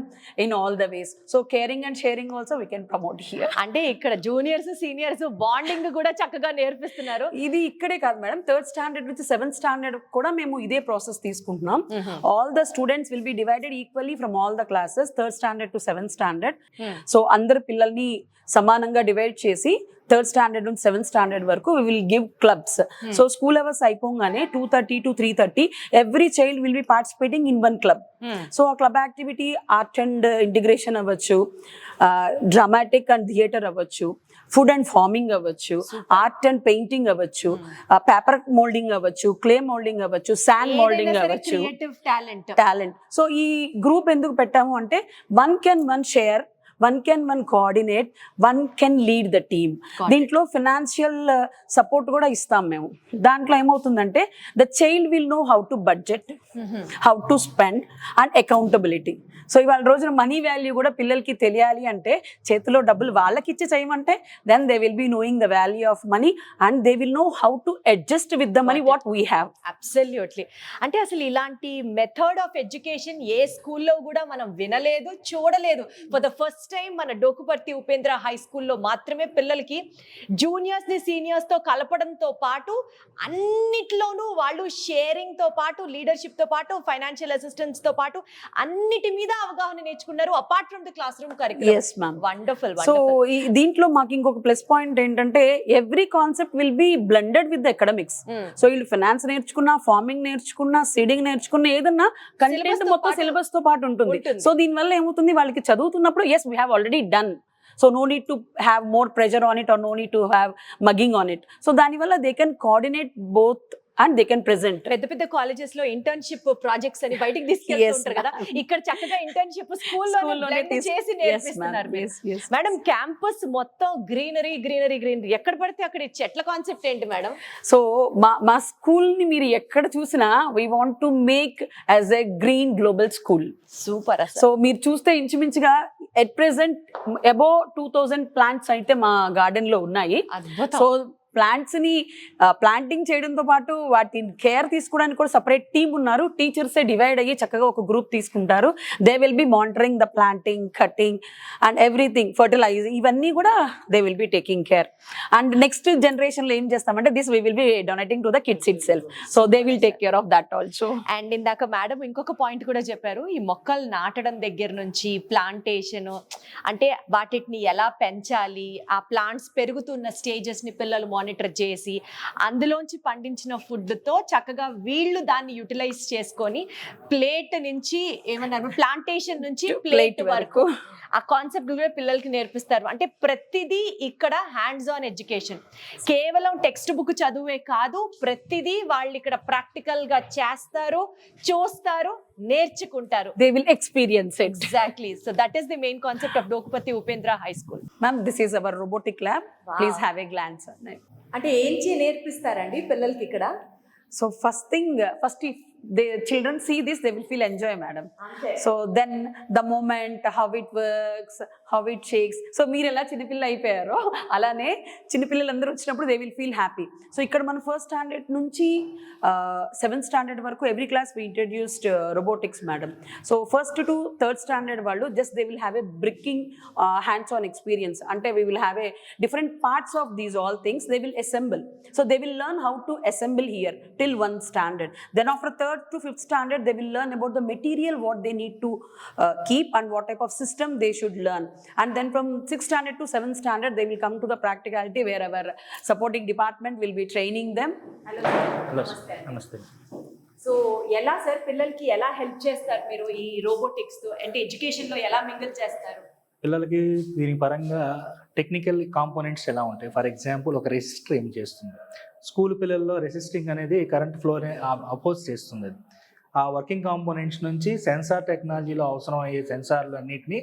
in all the ways. So caring and sharing also we can promote here. అంటే ఇక్కడ juniors seniors bonding కూడా చక్కగా నేర్పిస్తున్నారు. ఇది ఇక్కడే కాదు madam, 3rd standard నుంచి 7th standard కూడా మేము ఇదే ప్రాసెస్ తీసుకుంటున్నాం. All the students will be divided equally from all the classes, 3rd standard to 7th standard. So అందరు పిల్లల్ని సమానంగా డివైడ్ చేసి 3rd standard నుంచి 7th standard వరకు we will give clubs. So school hours అయిపోగానే 2:30 to 3:30 every child will be participating in one club. So ఆ club activity art and integration అవ్వచ్చు, dramatic and theatre అవ్వచ్చు, ఫుడ్ అండ్ ఫార్మింగ్ అవ్వచ్చు, art and painting అవ్వచ్చు, paper moulding అవ్వచ్చు, clay moulding అవ్వచ్చు, sand moulding అవ్వచ్చు, talent. So ఈ group ఎందుకు పెట్టాము అంటే one can one share, one can one coordinate, one can lead the team. దీంట్లో ఫినాన్షియల్ సపోర్ట్ కూడా ఇస్తాం మేము. దాంట్లో ఏమవుతుందంటే the child will know how to budget, how to spend and accountability. So ఇవాళ రోజున మనీ వాల్యూ కూడా పిల్లలకి తెలియాలి అంటే చేతిలో డబ్బులు వాళ్ళకి ఇచ్చి చేయమంటే then they will be knowing the value of money and they will know how to adjust with the money what we have. Absolutely. అంటే అసలు ఇలాంటి మెథడ్ ఆఫ్ ఎడ్యుకేషన్ ఏ స్కూల్లో కూడా మనం వినలేదు, చూడలేదు. For the first first time మన Dokuparthi Upendra high స్కూల్లో మాత్రమే పిల్లలకి జూనియర్స్ ని సీనియర్స్ తో కలపడంతో పాటు అన్నిట్లోనూ వాళ్ళు షేరింగ్ తో పాటు లీడర్షిప్ తో పాటు ఫైనాన్షియల్ అసిస్టెన్స్ తో పాటు అన్నిటి మీద అవగాహన నేర్చుకున్నారు apart from the class room curriculum. Yes ma'am. Wonderful. So ఈ దీంట్లో మాకు ఇంకొక ప్లస్ పాయింట్ ఏంటంటే every concept will be blended with academics. So వీళ్ళు ఫైనాన్స్ నేర్చుకున్నా, ఫార్మింగ్ నేర్చుకున్నా, సీడింగ్ నేర్చుకున్నా, ఏదన్నా కంటెంట్ మొత్తం సిలబస్ తో పాటు ఉంటుంది. సో దీని వల్ల ఏమవుతుంది, వాళ్ళకి చదువుతున్నప్పుడు as we have already done, so no need to have more pressure on it or no need to have mugging on it. So దానివల్ల they can coordinate both and they can present. పెద్ద పెద్ద colleges లో internship projects అని బయటికి తీసుకెళ్తుంటారు కదా, ఇక్కడ చక్కగా internship స్కూల్లోనే చేసి నేర్పిస్తున్నారు. మేడం క్యాంపస్ మొత్తం గ్రీనరీ గ్రీనరీ గ్రీనరీ, ఎక్కడ పడితే అక్కడ చెట్ల కాన్సెప్ట్ ఏంటి మేడం? సో మా స్కూల్ ని మీరు ఎక్కడ చూసినా we want to make as a green global school. Super. So మీరు చూస్తే ఇంచుమించుగా ఎట్ ప్రెసెంట్ అబౌవ్ 2000 ప్లాంట్స్ అయితే మా గార్డెన్ లో ఉన్నాయి. సో ప్లాంట్స్ ని ప్లాంటింగ్ చేయడంతో పాటు వాటిని కేర్ తీసుకోవడానికి కూడా సపరేట్ టీమ్ ఉన్నారు. టీచర్సే డివైడ్ అయ్యి చక్కగా ఒక గ్రూప్ తీసుకుంటారు. They will B monitoring the planting, cutting and everything, fertilising, ఇవన్నీ కూడా they will be taking care. And next generation లో ఏం చేస్తామంటే this we will be donating to the kids it self. So they will take care of that also. And ఇందాక madam ఇంకొక point కూడా చెప్పారు, ఈ మొక్కలు నాటడం దగ్గర నుంచి ప్లాంటేషన్, అంటే వాటిని ఎలా పెంచాలి, ఆ ప్లాంట్స్ పెరుగుతున్న స్టేజెస్ ని పిల్లలు మానిటర్ చేసి అందులోంచి పండించిన ఫుడ్ తో చక్కగా వీళ్ళు దాన్ని యూటిలైజ్ చేసుకొని ప్లేట్ నుంచి ఏమన్నారు ప్లాంటేషన్ నుంచి ప్లేట్ వరకు ఆ కాన్సెప్ట్ కూడా పిల్లలకి నేర్పిస్తారు. అంటే ప్రతిదీ ఇక్కడ హ్యాండ్స్ ఆన్ ఎడ్యుకేషన్, కేవలం టెక్స్ట్ బుక్ చదువే కాదు, ప్రతిదీ వాళ్ళు ఇక్కడ ప్రాక్టికల్ గా చేస్తారు, చూస్తారు, నేర్చుకుంటారు. They will experience it. Exactly. So that is the main concept of Dokupati Upendra High School. Ma'am, this is our robotic lab. Wow. Please have a glance. అంటే ఏం నేర్పిస్తారండి పిల్లలకి ఇక్కడ? So first if the children see this, they will feel enjoy, madam. Okay. So then the moment, how it works, how it shakes. So మీరు ఎలా చిన్నపిల్ల అయిపోయారో అలానే చిన్నపిల్లలందరూ వచ్చినప్పుడు they will feel happy. So ఇక్కడ మన ఫస్ట్ స్టాండర్డ్ నుంచి 7th standard వరకు every class we introduced robotics, madam. So first to 3rd standard వాళ్ళు just they will have a bricking hands on experience. అంటే we will have a different parts of these all things they will assemble. So they will learn how to assemble here till 1 standard. Then after 3rd to 5th standard they will learn about the material what they need to keep and what type of system they should learn. And then from 6th standard to 7th standard they will come to the practicality where our supporting department will be training them. Hello. Namaste. So ఎలా sir పిల్లలకి ఎలా help చేస్తారు మీరు ఈ robotics తో, అంటే education లో ఎలా మింగిల్ చేస్తారు? పిల్లలకి దీని పరంగా టెక్నికల్ కాంపోనెంట్స్ ఎలా ఉంటాయి? ఫర్ ఎగ్జాంపుల్ ఒక రెసిస్టర్ ఏం చేస్తుంది, స్కూల్ పిల్లల్లో రెసిస్టింగ్ అనేది కరెంట్ ఫ్లోని అపోజ్ చేస్తుంది. ఆ వర్కింగ్ కాంపోనెంట్స్ నుంచి సెన్సార్ టెక్నాలజీలో అవసరం అయ్యే సెన్సార్లు అన్నిటిని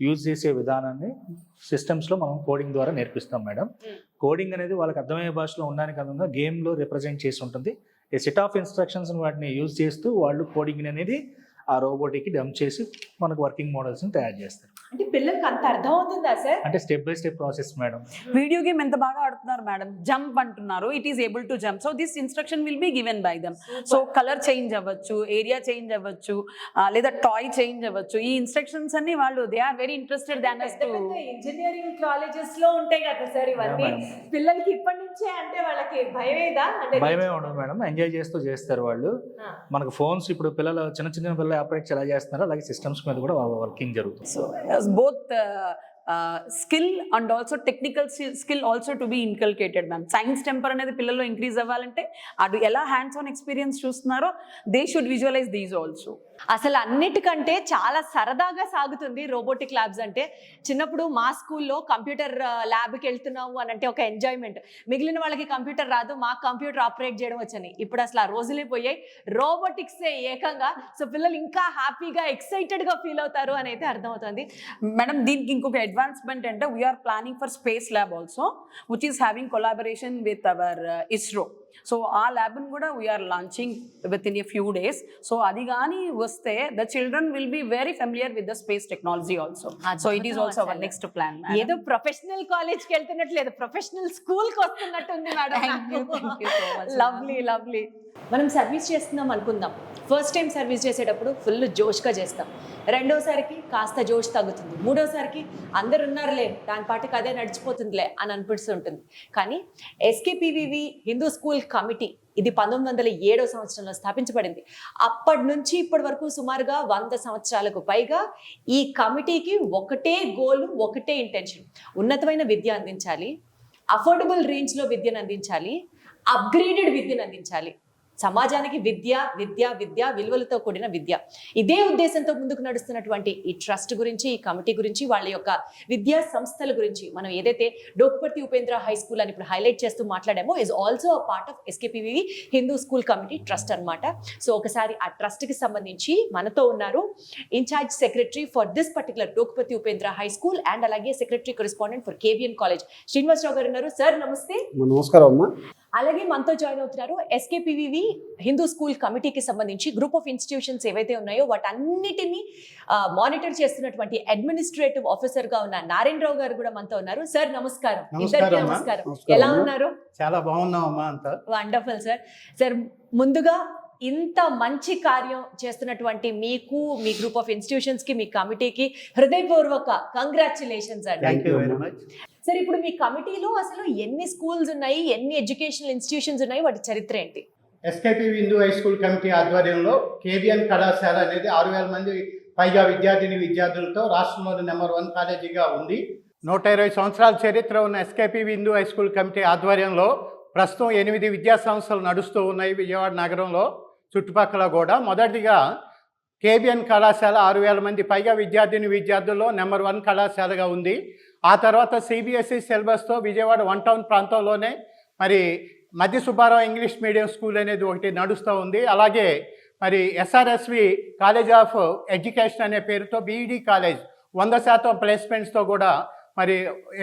యూజ్ చేసే విధానాన్ని సిస్టమ్స్లో మనం కోడింగ్ ద్వారా నేర్పిస్తాం మేడం. కోడింగ్ అనేది వాళ్ళకి అర్థమయ్యే భాషలో ఉండడానికి అనుగుణంగా గేమ్లో రిప్రజెంట్ చేసి ఉంటుంది. ఏ సెట్ ఆఫ్ ఇన్స్ట్రక్షన్స్ వాటిని యూజ్ చేస్తూ వాళ్ళు కోడింగ్ అనేది ఆ రోబోట్కి డంప్ చేసి మనకు వర్కింగ్ మోడల్స్ని తయారు చేస్తారు. అంటే పిల్లలకి అంత అర్థం అవుతుందా సార్? అంటే step by step process madam. Video game ఎంత బాగా ఆడుతున్నారు మేడం, జంప్ అంటున్నారు, it is able to jump. So this instruction will be given by them. So colour change అవ్వచ్చు, ఏరియా చేంజ్ అవ్వచ్చు, లేదా టాయ్ చేంజ్ అవ్వచ్చు. ఈ ఇన్స్ట్రక్షన్స్ అన్ని వాళ్ళు they are very interested than us too. Engineering colleges లో ఉంటాయి కదా సార్ ఇవన్నీ, పిల్లలకి ఇప్పటి నుంచే అంటే వాళ్ళకి భయమేదా? అంటే భయమే ఉండదు మేడం, ఎంజాయ్ చేస్తూ చేస్తారు వాళ్ళు. మనకు ఫోన్స్ ఇప్పుడు పిల్లలు చిన్న చిన్న పిల్లలు ఆపరేట్ ఎలా చేస్తున్నారో అలాగే సిస్టమ్స్ మీద కూడా వర్కింగ్ జరుగుతుంది. So both skill and also technical skill also to be inculcated, ma'am. Science temper అనేది పిల్లల్లో ఇంక్రీజ్ అవ్వాలంటే అది ఎలా హ్యాండ్స్ ఆన్ ఎక్స్పీరియన్స్ చూస్తున్నారో they should visualise these also. అసలు అన్నిటికంటే చాలా సరదాగా సాగుతుంది రోబోటిక్ ల్యాబ్స్ అంటే. చిన్నప్పుడు మా స్కూల్లో కంప్యూటర్ ల్యాబ్కి వెళ్తున్నాము అని అంటే ఒక ఎంజాయ్మెంట్, మిగిలిన వాళ్ళకి కంప్యూటర్ రాదు, మాకు కంప్యూటర్ ఆపరేట్ చేయడం వచ్చని. ఇప్పుడు అసలు ఆ రోజులే పోయాయి, రోబోటిక్స్ ఏకంగా. సో పిల్లలు ఇంకా హ్యాపీగా ఎక్సైటెడ్గా ఫీల్ అవుతారు అని అయితే అర్థమవుతుంది మేడం. దీనికి ఇంకొక అడ్వాన్స్మెంట్ అంటే we're planning for space lab also which is having collaboration with our ISRO. So ఆ ల్యాబ్ని కూడా we're launching within a few days. So అది కానీ వస్తే the children will be very familiar with the space technology also. So it is also our next plan. ఏదో professional కాలేజ్కి వెళ్తున్నట్టు లేదు, ప్రొఫెషనల్ స్కూల్కి వస్తున్నట్టు ఉంది మేడం. Lovely lovely. మనం సర్వీస్ చేస్తున్నాం అనుకుందాం, ఫస్ట్ టైం సర్వీస్ చేసేటప్పుడు ఫుల్ జోష్గా చేస్తాం, రెండోసారికి కాస్త జోష్ తగ్గుతుంది, మూడోసారికి అందరు ఉన్నారులే దాని పాటికి అదే నడిచిపోతుందిలే అని అనిపిస్తుంటుంది. కానీ ఎస్కేపీవీవి హిందూ స్కూల్ కమిటీ ఇది 1907 సంవత్సరంలో స్థాపించబడింది. అప్పటి నుంచి ఇప్పటి వరకు సుమారుగా 100 సంవత్సరాలకు పైగా ఈ కమిటీకి ఒకటే గోల్, ఒకటే ఇంటెన్షన్: ఉన్నతమైన విద్య అందించాలి, అఫోర్డబుల్ రేంజ్లో విద్యను అందించాలి, అప్గ్రేడెడ్ విద్యను అందించాలి. సమాజానికి విద్య విద్య విద్య విలువలతో కూడిన విద్య. ఇదే ఉద్దేశంతో ముందుకు నడుస్తున్నటువంటి ఈ ట్రస్ట్ గురించి, ఈ కమిటీ గురించి, వాళ్ళ యొక్క విద్యా సంస్థల గురించి మనం ఏదైతే డోకుపర్తి ఉపేంద్ర హై స్కూల్ అని ఇప్పుడు హైలైట్ చేస్తూ మాట్లాడామో is also a part of SKPVV Hindu school committee trust అన్నమాట. సో ఒకసారి ఆ ట్రస్ట్కి సంబంధించి మనతో ఉన్నారు incharge secretary for this particular Dokuparthi Upendra high school and అలాగే secretary correspondent for KBN college Srinivasarao గారు ఉన్నారు. సార్ నమస్తే. నమస్కారం అమ్మా. అలాగే మనతో జాయిన్ అవుతున్నారు ఎస్కేపీవీవి హిందూ స్కూల్ కమిటీకి సంబంధించి గ్రూప్ ఆఫ్ ఇన్స్టిట్యూషన్స్ ఏవైతే ఉన్నాయో వాటన్నిటిని మానిటర్ చేస్తున్నటువంటి అడ్మినిస్ట్రేటివ్ ఆఫీసర్ గా ఉన్న నారాయణరావు గారు కూడా మనతో ఉన్నారు. సార్ నమస్కారం. ఇద్దరికి నమస్కారం. ఎలా ఉన్నారు? చాలా బాగున్నాం అమ్మా. అంతా వండర్ఫుల్ సార్. సార్ ముందుగా ఇంత మంచి కార్యం చేస్తున్నటువంటి మీకు, మీ గ్రూప్ ఆఫ్ ఇన్స్టిట్యూషన్స్ కి, మీ కమిటీకి హృదయపూర్వక కంగ్రాచులేషన్స్ అండి. Thank you very much. Sir ఇప్పుడు మీ కమిటీలో అసలు ఎన్ని స్కూల్స్ ఉన్నాయి, ఎన్ని ఎడ్యుకేషనల్ ఇన్స్టిట్యూషన్స్ ఉన్నాయి, వాటి చరిత్ర ఏంటి? ఎస్కేపీవి హిందూ హై స్కూల్ కమిటీ ఆధ్వర్యంలో కేబిఎన్ కళాశాల అనేది 6,000 మంది పైగా విద్యార్థులతో రాష్ట్రంలోని నెంబర్ 1 కాలేజీగా ఉంది. 120 సంవత్సరాల చరిత్ర ఉన్న ఎస్కేపీవి హిందూ హై స్కూల్ కమిటీ ఆధ్వర్యంలో ప్రస్తుతం 8 విద్యా సంస్థలు నడుస్తూ ఉన్నాయి విజయవాడ నగరంలో, చుట్టుపక్కల కూడా. మొదటిగా కేబిఎన్ కళాశాల 6,000 మంది పైగా విద్యార్థుల్లో నెంబర్ 1 కళాశాలగా ఉంది. ఆ తర్వాత సిబిఎస్ఈ సిలబస్తో విజయవాడ 1 టౌన్ ప్రాంతంలోనే మరి మధ్య సుబ్బారావు ఇంగ్లీష్ మీడియం స్కూల్ అనేది ఒకటి నడుస్తూ ఉంది. అలాగే మరి ఎస్ఆర్ఎస్వి కాలేజ్ ఆఫ్ ఎడ్యుకేషన్ అనే పేరుతో బీఈడి కాలేజ్ 100% ప్లేస్మెంట్స్తో కూడా మరి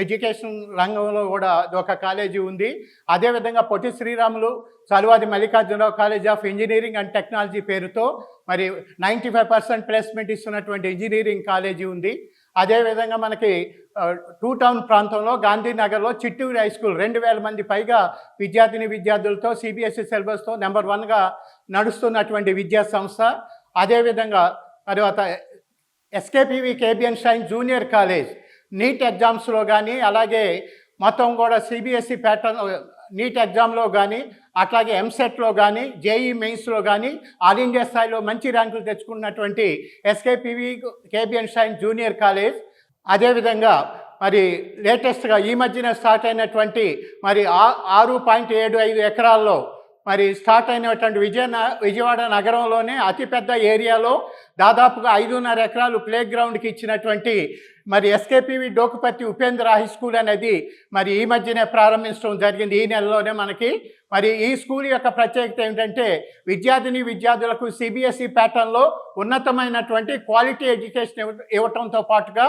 ఎడ్యుకేషన్ రంగంలో కూడా ఒక కాలేజీ ఉంది. అదేవిధంగా Potti Sriramulu Chaluvadi Mallikarjunarao college of engineering and technology పేరుతో మరి 95% ప్లేస్మెంట్ ఇస్తున్నటువంటి ఇంజనీరింగ్ కాలేజీ ఉంది. అదేవిధంగా మనకి 2 టౌన్ ప్రాంతంలో గాంధీనగర్లో చిట్టూరి హై స్కూల్ 2,000 మంది పైగా విద్యార్థులతో సిబిఎస్ఈ సిలబస్తో నెంబర్ 1గా నడుస్తున్నటువంటి విద్యా సంస్థ. అదేవిధంగా తర్వాత SKPV KBN shine junior college NEET ఎగ్జామ్స్లో కానీ, అలాగే మొత్తం కూడా సిబిఎస్ఈ ప్యాటర్న్ నీట్ ఎగ్జామ్లో కానీ, అట్లాగే ఎంసెట్లో కానీ, జేఈ మెయిన్స్లో కానీ ఆల్ ఇండియా స్థాయిలో మంచి ర్యాంకులు తెచ్చుకున్నటువంటి ఎస్కేపీవి కేబిఎన్ షైన్ జూనియర్ కాలేజ్. అదేవిధంగా మరి లేటెస్ట్గా ఈ మధ్యన స్టార్ట్ అయినటువంటి మరి 6.75 ఎకరాల్లో మరి స్టార్ట్ అయినటువంటి విజయవాడ నగరంలోనే అతిపెద్ద ఏరియాలో దాదాపుగా 5.5 ఎకరాలు ప్లే గ్రౌండ్కి ఇచ్చినటువంటి మరి ఎస్కేపీవి డోకుపర్తి ఉపేంద్ర హై స్కూల్ అనేది మరి ఈ మధ్యనే ప్రారంభించడం జరిగింది, ఈ నెలలోనే మనకి. మరి ఈ స్కూల్ యొక్క ప్రత్యేకత ఏమిటంటే విద్యార్థులకు సిబిఎస్ఈ ప్యాటర్న్లో ఉన్నతమైనటువంటి క్వాలిటీ ఎడ్యుకేషన్ ఇవ్వటంతో పాటుగా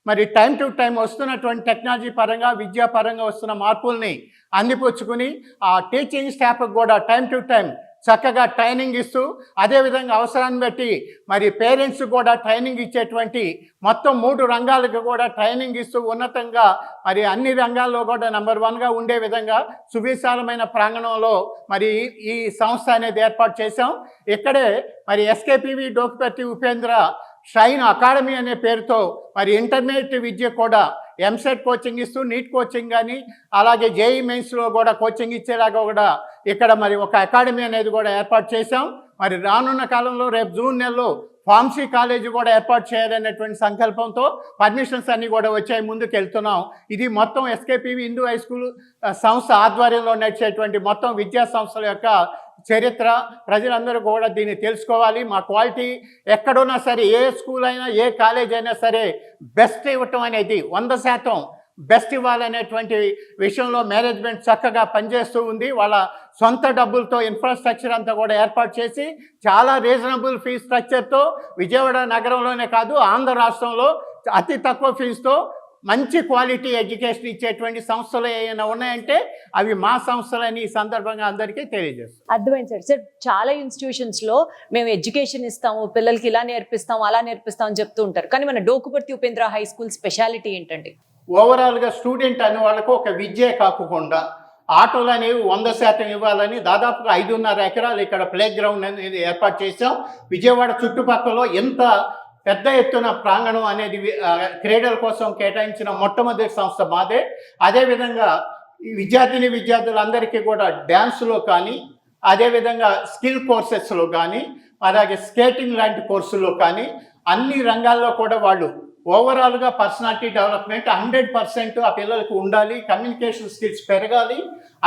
మరి టైం టు టైం వస్తున్నటువంటి టెక్నాలజీ పరంగా, విద్యా పరంగా వస్తున్న మార్పుల్ని అందిపుచ్చుకుని ఆ టీచింగ్ స్టాఫ్కి కూడా టైం టు టైం చక్కగా ట్రైనింగ్ ఇస్తూ, అదేవిధంగా అవసరాన్ని బట్టి మరి పేరెంట్స్ కూడా ట్రైనింగ్ ఇచ్చేటువంటి మొత్తం 3 రంగాలకు కూడా ట్రైనింగ్ ఇస్తూ ఉన్నతంగా మరి అన్ని రంగాల్లో కూడా నెంబర్ 1గా ఉండే విధంగా సువిశాలమైన ప్రాంగణంలో మరి ఈ సంస్థ అనేది ఏర్పాటు చేశాం. ఇక్కడే మరి ఎస్కేపీవి డోకుపర్తి ఉపేంద్ర షైన్ అకాడమీ అనే పేరుతో మరి ఇంటర్మీడియట్ విద్య కూడా ఎంసెట్ కోచింగ్ ఇస్తూ, నీట్ కోచింగ్ కానీ, అలాగే జేఈ మెయిన్స్లో కూడా కోచింగ్ ఇచ్చేలాగా కూడా ఇక్కడ మరి ఒక అకాడమీ అనేది కూడా ఏర్పాటు చేశాం. మరి రానున్న కాలంలో రేపు జూన్ నెలలో ఫార్మసీ కాలేజీ కూడా ఏర్పాటు చేయాలనేటువంటి సంకల్పంతో పర్మిషన్స్ అన్నీ కూడా వచ్చాయి, ముందుకు వెళ్తున్నాం. ఇది మొత్తం ఎస్కేపీవి హిందూ హై స్కూల్ సంస్థ ఆధ్వర్యంలో నడిచేటువంటి మొత్తం విద్యా సంస్థల యొక్క చరిత్ర. ప్రజలందరూ కూడా దీన్ని తెలుసుకోవాలి. మా క్వాలిటీ ఎక్కడున్నా సరే, ఏ స్కూల్ అయినా, ఏ కాలేజ్ అయినా సరే బెస్ట్ ఇవ్వటం అనేది 100% బెస్ట్ ఇవ్వాలనేటువంటి విషయంలో మేనేజ్మెంట్ చక్కగా పనిచేస్తూ ఉంది. వాళ్ళ సొంత డబ్బులతో ఇన్ఫ్రాస్ట్రక్చర్ అంతా కూడా ఏర్పాటు చేసి చాలా రీజనబుల్ ఫీ స్ట్రక్చర్తో విజయవాడ నగరంలోనే కాదు ఆంధ్ర రాష్ట్రంలో అతి తక్కువ ఫీజుతో మంచి క్వాలిటీ ఎడ్యుకేషన్ ఇచ్చేటువంటి సంస్థలు ఏమైనా ఉన్నాయంటే అవి మా సంస్థలని ఈ సందర్భంగా అందరికీ తెలియజేస్తాం. అర్థమైంది సార్. సార్ చాలా ఇన్స్టిట్యూషన్స్లో మేము ఎడ్యుకేషన్ ఇస్తాము, పిల్లలకి ఇలా నేర్పిస్తాం, అలా నేర్పిస్తాం అని చెప్తూ ఉంటారు. కానీ మన Dokuparthi Upendra high school speciality ఏంటండి? ఓవరాల్గా స్టూడెంట్ అనే వాళ్ళకు ఒక విద్యే కాకుండా ఆటోలు అనేవి 100% ఇవ్వాలని దాదాపుగా 5.5 ఎకరాలు ఇక్కడ ప్లే గ్రౌండ్ అనేది ఏర్పాటు చేసాం. విజయవాడ చుట్టుపక్కల ఎంత పెద్ద ఎత్తున ప్రాంగణం అనేది క్రీడల కోసం కేటాయించిన మొట్టమొదటి సంస్థ మాదే. అదేవిధంగా ఈ విద్యార్థులందరికీ కూడా డ్యాన్స్లో కానీ, అదేవిధంగా స్కిల్ కోర్సెస్లో కానీ, అలాగే స్కేటింగ్ లాంటి కోర్సుల్లో కానీ అన్ని రంగాల్లో కూడా వాళ్ళు ఓవరాల్గా పర్సనాలిటీ డెవలప్మెంట్ 100% ఆ పిల్లలకు ఉండాలి, కమ్యూనికేషన్ స్కిల్స్ పెరగాలి,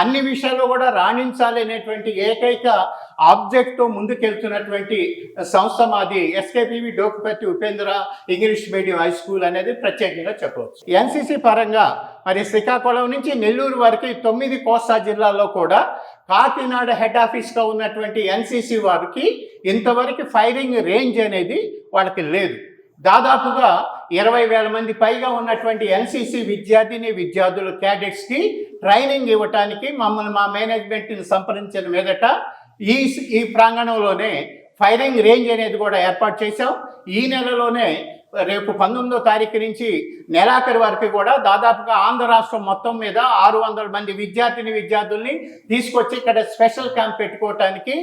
అన్ని విషయాల్లో కూడా రాణించాలి అనేటువంటి ఏకైక ఆబ్జెక్ట్తో ముందుకెళ్తున్నటువంటి సంస్థ మాది SKPV Dokuparthi Upendra English medium high school అనేది ప్రత్యేకంగా చెప్పవచ్చు. ఎన్సీసీ పరంగా మరి శ్రీకాకుళం నుంచి నెల్లూరు వరకు 9 కోస్తా జిల్లాల్లో కూడా కాకినాడ హెడ్ ఆఫీస్గా ఉన్నటువంటి ఎన్సీసీ వారికి ఇంతవరకు ఫైరింగ్ రేంజ్ అనేది వాళ్ళకి లేదు. దాదాపుగా 20,000 మంది పైగా ఉన్నటువంటి ఎన్సీసీ విద్యార్థులు క్యాడెట్స్కి ట్రైనింగ్ ఇవ్వటానికి మమ్మల్ని మా మేనేజ్మెంట్ని సంప్రదించిన మీదట ఈ ప్రాంగణంలోనే ఫైరింగ్ రేంజ్ అనేది కూడా ఏర్పాటు చేశాం. ఈ నెలలోనే రేపు 19వ తారీఖు నుంచి నెలాఖరు వరకు కూడా దాదాపుగా ఆంధ్ర రాష్ట్రం మొత్తం మీద 600 మంది విద్యార్థుల్ని తీసుకొచ్చి ఇక్కడ స్పెషల్ క్యాంప్ పెట్టుకోవటానికి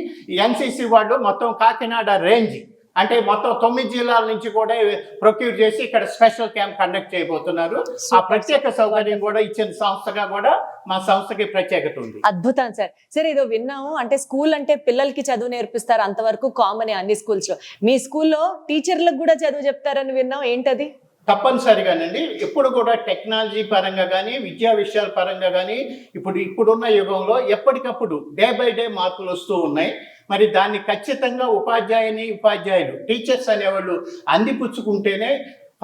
ఎన్సీసీ వాళ్ళు మొత్తం కాకినాడ రేంజ్ అంటే మొత్తం 9 జిల్లాల నుంచి కూడా ప్రొక్యూర్ చేసి ఇక్కడ స్పెషల్ క్యాంప్ కండక్ట్ చేయబోతున్నారు. ఆ ప్రత్యేక సౌకర్యం కూడా ఇచ్చిన సంస్థగా కూడా మా సంస్థకి ప్రత్యేకత ఉంది. అద్భుతం సార్. సరే ఏదో విన్నాము అంటే స్కూల్ అంటే పిల్లలకి చదువు నేర్పిస్తారు, అంతవరకు కామన్ అన్ని స్కూల్స్ లో. మీ స్కూల్లో టీచర్లకు కూడా చదువు చెప్తారని విన్నాం, ఏంటది? తప్పనిసరిగానండి. ఎప్పుడు కూడా టెక్నాలజీ పరంగా కానీ, విద్యా విషయాల పరంగా కానీ ఇప్పుడున్న యుగంలో ఎప్పటికప్పుడు డే బై డే మార్పులు వస్తూ ఉన్నాయి. మరి దాన్ని ఖచ్చితంగా ఉపాధ్యాయులు టీచర్స్ అనేవాళ్ళు అందిపుచ్చుకుంటేనే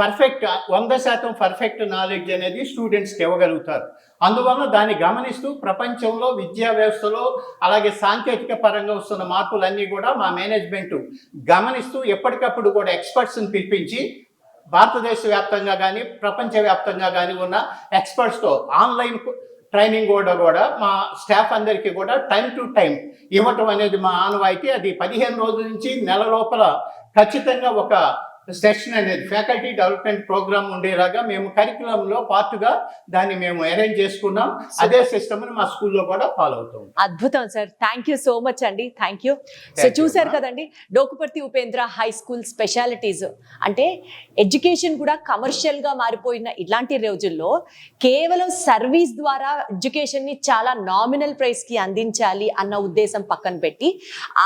100% పర్ఫెక్ట్ నాలెడ్జ్ అనేది స్టూడెంట్స్కి ఇవ్వగలుగుతారు. అందువల్ల దాన్ని గమనిస్తూ ప్రపంచంలో విద్యా వ్యవస్థలో అలాగే సాంకేతిక పరంగా వస్తున్న మార్పులన్నీ కూడా మా మేనేజ్మెంట్ గమనిస్తూ ఎప్పటికప్పుడు కూడా ఎక్స్పర్ట్స్ని పిలిపించి భారతదేశ వ్యాప్తంగా కానీ ప్రపంచవ్యాప్తంగా కానీ ఉన్న ఎక్స్పర్ట్స్తో ఆన్లైన్ ట్రైనింగ్ కూడా మా స్టాఫ్ అందరికీ కూడా టైం టు టైం ఇవ్వటం అనేది మా ఆనవాయితీ. అది 15 రోజుల నుంచి నెల లోపల ఖచ్చితంగా ఒక సెషన్ అనేది ఫ్యాకల్టీ డెవలప్మెంట్ ప్రోగ్రామ్ ఉండేలాగా మేము కరికులంలో పార్ట్గా దాన్ని మేము అరేంజ్ చేసుకున్నాం. అదే సిస్టమ్ని మా స్కూల్లో కూడా ఫాలో అవుతాం. అద్భుతం sir, thank you so much అండి. Thank you. సో చూసారు కదండి, Dokuparthi Upendra high school specialities. అంటే ఎడ్యుకేషన్ కూడా కమర్షియల్ గా మారిపోయిన ఇలాంటి రోజుల్లో కేవలం సర్వీస్ ద్వారా ఎడ్యుకేషన్ ని చాలా నామినల్ ప్రైస్ కి అందించాలి అన్న ఉద్దేశం పక్కన పెట్టి,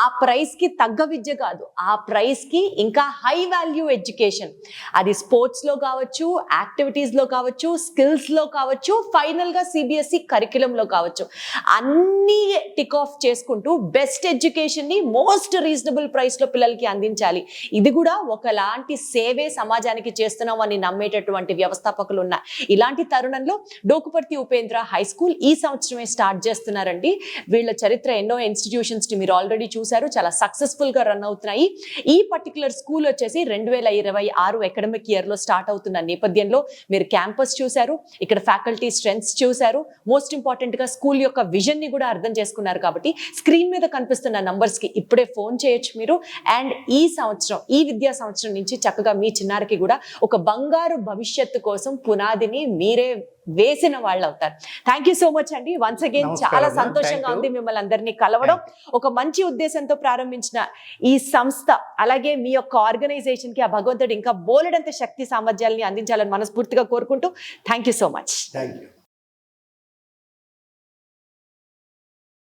ఆ ప్రైస్ కి తగ్గ విద్య కాదు, ఆ ప్రైస్ కి ఇంకా హై వాల్యూ ఎడ్యుకేషన్, అది స్పోర్ట్స్ లో కావచ్చు, యాక్టివిటీస్ లో కావచ్చు, స్కిల్స్ లో కావచ్చు, ఫైనల్ గా సిబిఎస్ఈ కరికులం లో కావచ్చు, అన్ని టిక్ ఆఫ్ చేసుకుంటూ బెస్ట్ ఎడ్యుకేషన్ ని మోస్ట్ రీజనబుల్ ప్రైస్ లో పిల్లలకి అందించాలి. ఇది కూడా ఒకలాంటి సేవే సమాజానికి చేస్తున్నాం అని నమ్మేటటువంటి వ్యవస్థాపకులు ఉన్నారు. ఇలాంటి తరుణంలో డోకుపర్తి ఉపేంద్ర హై స్కూల్ ఈ సంవత్సరమే స్టార్ట్ చేస్తున్నారండి. వీళ్ళ చరిత్ర ఎన్నో ఇన్స్టిట్యూషన్స్ ని మీరు ఆల్రెడీ చూసారు, చాలా సక్సెస్ఫుల్ గా రన్ అవుతున్నాయి. ఈ పర్టికులర్ స్కూల్ వచ్చేసి 2026 అకాడమిక్ ఇయర్ లో స్టార్ట్ అవుతున్న నేపథ్యంలో మీరు క్యాంపస్ చూశారు, ఇక్కడ ఫ్యాకల్టీ స్ట్రెంగ్త్స్ చూశారు, మోస్ట్ ఇంపార్టెంట్ గా స్కూల్ యొక్క విజన్ ని కూడా అర్థం చేసుకున్నారు. కాబట్టి స్క్రీన్ మీద కనిపిస్తున్న నంబర్స్ కి ఇప్పుడే ఫోన్ చేయొచ్చు మీరు. అండ్ ఈ విద్యా సంవత్సరం నుంచి చక్కగా మీ చిన్నారికి కూడా ఒక బంగారు భవిష్యత్తు కోసం పునాదిని మీరే వేసిన వాళ్ళు అవుతారు. థ్యాంక్ యూ సో మచ్ అండి. వన్స్ అగైన్ చాలా సంతోషంగా ఉంది మిమ్మల్ని అందరినీ కలవడం. ఒక మంచి ఉద్దేశంతో ప్రారంభించిన ఈ సంస్థ అలాగే మీ యొక్క ఆర్గనైజేషన్ కి ఆ భగవంతుడు ఇంకా బోలెడంత శక్తి సామర్థ్యాలని అందించాలని మనస్ఫూర్తిగా కోరుకుంటూ thank you so much. Thank you.